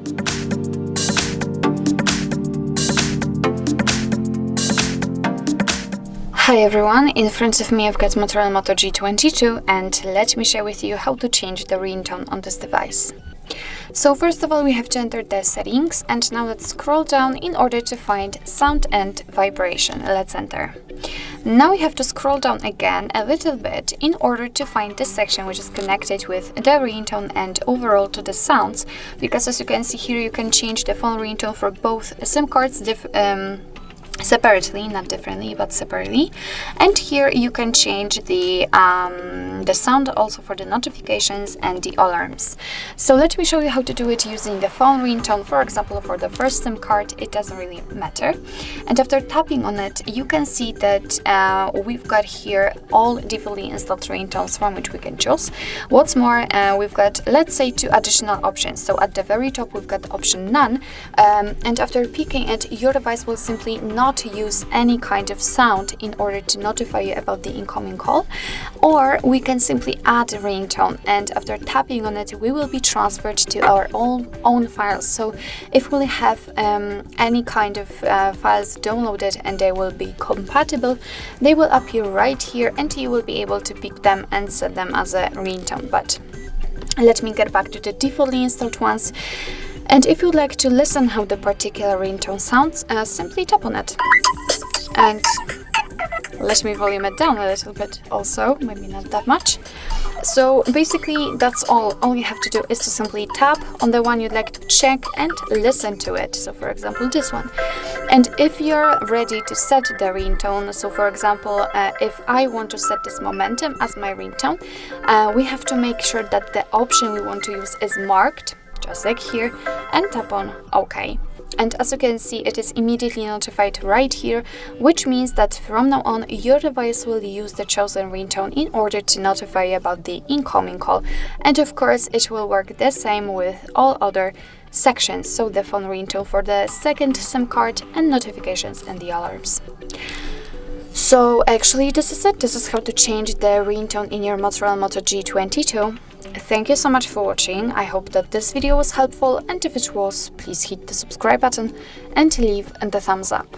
Hi everyone, in front of me I've got MOTOROLA Moto G22 and let me share with you how to change the ringtone on this device. So first of all we have to enter the settings and now let's scroll down in order to find sound and vibration. Let's enter. Now we have to scroll down again a little bit in order to find this section which is connected with the ringtone and overall to the sounds, because as you can see here you can change the phone ringtone for both SIM cards separately, not differently but separately, and here you can change the sound also for the notifications and the alarms. So let me show you how to do it using the phone ringtone. For example, for the first SIM card it doesn't really matter, and after tapping on it you can see that we've got here all defaultly installed ringtones from which we can choose. What's more, we've got, let's say, 2 additional options. So at the very top we've got option none, and after picking it your device will simply not use any kind of sound in order to notify you about the incoming call, or we can simply add a ringtone, and after tapping on it we will be transferred to our own files. So if we have any kind of files downloaded and they will be compatible, they will appear right here and you will be able to pick them and set them as a ringtone. But let me get back to the defaultly installed ones. And if you'd like to listen how the particular ringtone sounds, simply tap on it. And let me volume it down a little bit also, maybe not that much. So basically that's all you have to do is to simply tap on the one you'd like to check and listen to it. So for example this one. And if you're ready to set the ringtone, so for example if I want to set this momentum as my ringtone, we have to make sure that the option we want to use is marked, just like here, and tap on OK. And as you can see, it is immediately notified right here, which means that from now on your device will use the chosen ringtone in order to notify you about the incoming call. And of course it will work the same with all other sections, so the phone ringtone for the second SIM card and notifications and the alarms. So actually this is it. This is how to change the ringtone in your MOTOROLA Moto G22. Thank you so much for watching. I hope that this video was helpful, and if it was, please hit the subscribe button and leave the thumbs up.